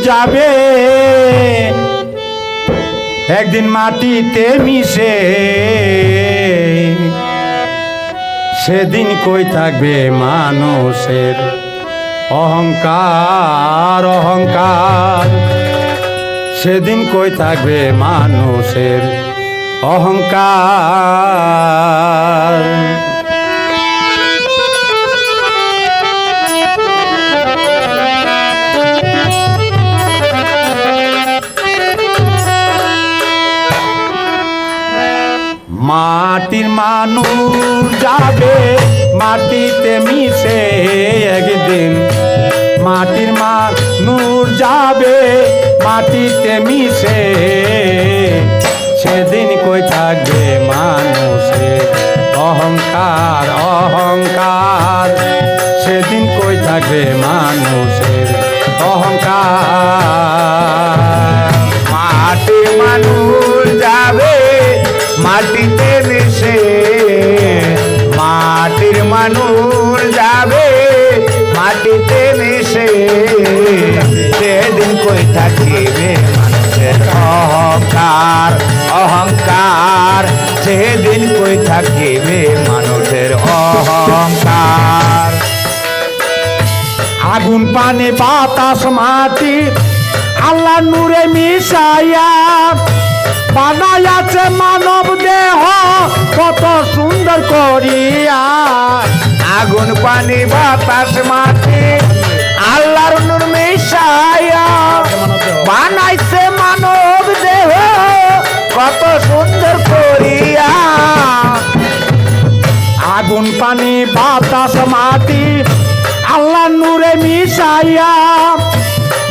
যাবে একদিন মাটিতে মিশে, সেদিন কই থাকবে মানুষের অহংকার অহংকার, সেদিন কই থাকবে মানুষের অহংকার। মাটির মানুষ যাবে মাটিতে মিশে একদিন, মাটির মানুষ যাবে মাটিতে মিশে, সেদিন কই থাকবে মানুষের অহংকার অহংকার, সেদিন কই থাকবে মানুষের অহংকার। মাটির মানুষ যাবে মাটিতে মিশে, মাটির মানুষ যাবে মাটিতে মিশে, সেদিন কই থাকিবে মানুষের অহংকার অহংকার, সেদিন কই থাকিবে মানুষের অহংকার। আগুন পানি বাতাস মাটি আল্লাহ নূরে মিশাইয়া বানাইয়াছে মানব দেহ কত সুন্দর করিয়া। আগুন পানি বাতাস মাটি আল্লাহর নূর মিশাইয়া বানাইছে মানব দেহ কত সুন্দর করিয়া। আগুন পানি বাতাস মাটি আল্লাহ নূরে মিশাইয়া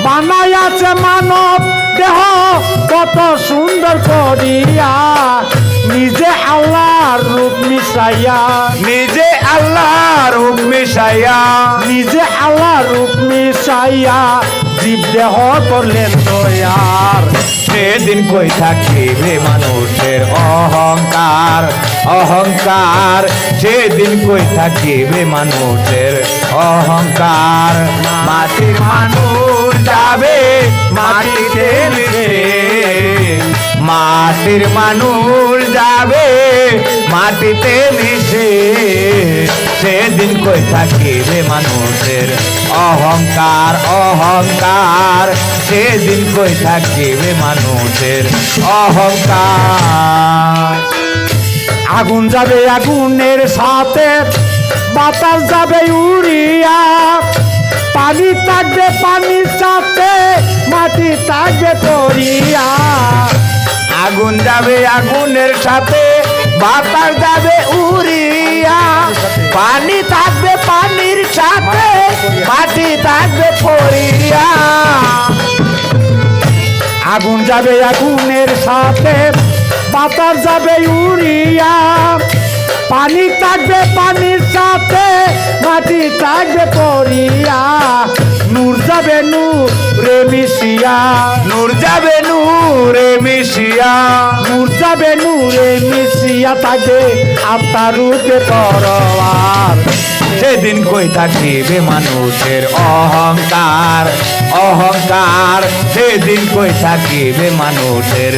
বানাইয়াছে মানব দেহ কত সুন্দর করিয়া। নিজে আল্লাহর রূপ মিশাইয়া, নিজে আল্লাহর রূপ মিশাইয়া, নিজে আল্লাহর রূপ মিশাইয়া জীব দেহ করলেন তৈয়ার। সেদিন কই থাকিবে মানুষের অহংকার অহংকার, সেদিন কই থাকিবে মানুষের অহংকার। মাটির মানুষ যাবে মাটিতে মিশে, মাটির মানুষ যাবে মাটিতে মিশে, সেদিন কই থাকিবে মানুষের অহংকার অহংকার, সেদিন কই থাকিবে মানুষের অহংকার। আগুন যাবে আগুনের সাথে বাতাস যাবে উড়িয়া, পানি থাকবে পানির সাথে মাটি থাকবে পড়িয়া। আগুন যাবে আগুনের সাথে বাতাস যাবে উড়িয়া, পানি থাকবে পানির সাথে মাটি থাকবে পড়িয়া। আগুন যাবে আগুনের সাথে বাতাস যাবে উড়িয়া, পানি থাকবে পানির সাথে মাটি থাকবে পড়িয়া। নূর যাবে নূরে মিশিয়া, নূর যাবে নূরে মিশিয়া, নূর যাবে নূরে মিশিয়া থাকবে আপনার রূপে পরবার। সেদিন কই থাকিবে মানুষের অহংকার অহংকার, সেদিন কই থাকিবে মানুষের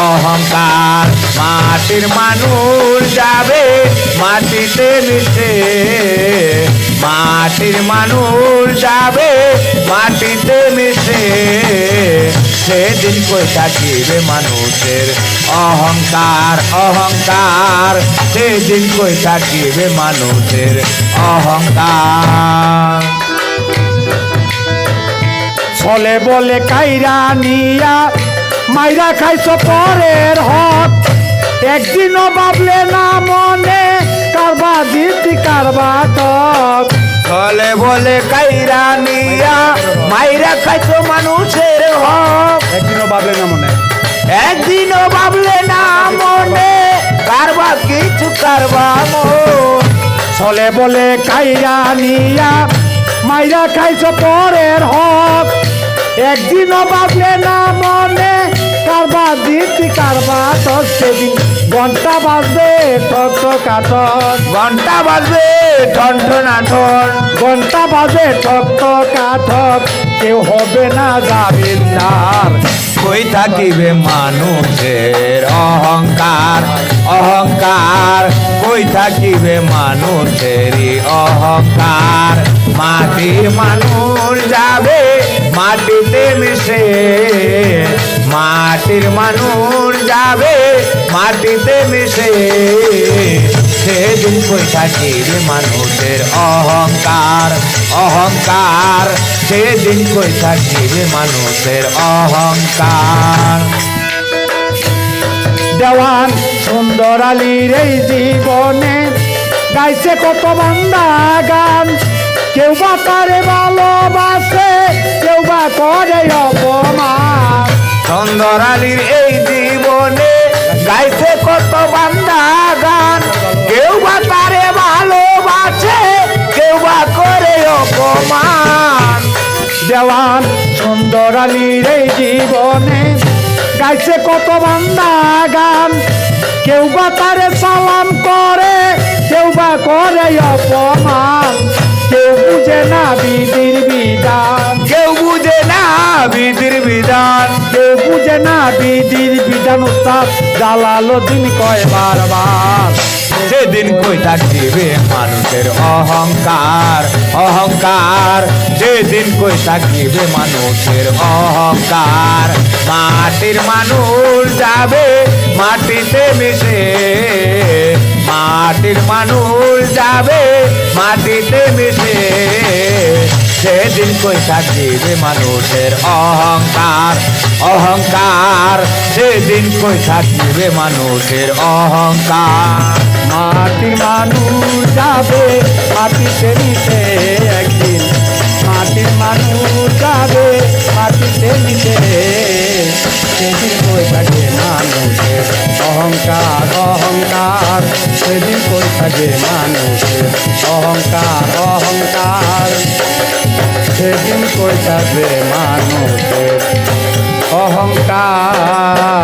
অহংকার। মাটির মানুষ যাবে মাটিতে মিশে, মাটির মানুষ যাবে মাটিতে মিশে, সেদিন কই থাকিবে মানুষের অহংকার অহংকার, সেদিন কই থাকিবে মানুষের অহংকার। ছলে বলে কাইরা নিয়া মাইরা খাইছ পরের হক, একদিনও ভাবলে না মনে কারবা জিতি কারবা টক। ছলে বলে কাইরা নিয়া মাইরা খাইছো মানুষের হক, একদিনও ভাবলে না মনে, একদিনও ভাবলে না মনে কারবা কিছু কারবা মন। ছলে বলে কাইরা নিয়া মাইরা খাইছ পরের হক, একদিনও ভাবলে না মনে কারবা দিতি কারবা তোর সেদিন ঘন্টা বাজবে ঠক ঠক আঠক ঘন্টা বাজবে ঠন ঠন আঠন ঘন্টা বাজে ঠক ঠক আঠক কেউ হবে না জামিনদার কই থাকিবে মানুষের অহংকার অহংকার কই থাকিবে মানুষেরই অহংকার মাটির মানুষ যাবে মাটিতে মিশে মাটির মানুষ যাবে মাটিতে মিশে সেদিন কই থাকিবে মানুষের অহংকার অহংকার সেদিন কই থাকিবে মানুষের অহংকার দেওয়ান সুন্দর আলীর এই জীবনে গাইছে কত বান্দা গান কেউ বা তারে ভালোবাসে কেউ বা করে অপমান সুন্দর আলীর এই জীবনে গাইছে কত বান্দা গান কেউ বা তারে ভালোবাসে কেউ বা করে অপমান দেওয়ান সুন্দর আলীর এই জীবনে গাইছে কত বান্দা গান কেউ বা তারে সালাম করে কেউ বা করে অপমান কেউ বুঝে না বিধির বিধান কেউ বুঝে না বিধির বিধান কেউ বুঝে না বিধির বিধান উস্তাদ জালালউদ্দিন কয় বারবার সেদিন কই থাকিবে মানুষের অহংকার অহংকার সেদিন কই থাকিবে মানুষের অহংকার মাটির মানুষ যাবে মাটিতে মিশে মাটির মানুষ যাবে মাটিতে মিশে সেদিন কই থাকিবে মানুষের অহংকার অহংকার সেদিন কই থাকিবে মানুষের অহংকার মাটির মানুষ যাবে মাটিতে মিশে একদিন মাটির মানুষ যাবে মাটিতে মিশে সেদিন কই থাকে মানুষের অহংকার অহংকার সেদিন কই থাকে মানুষের অহংকার অহংকার সেদিন কই থাকে মানুষের অহংকার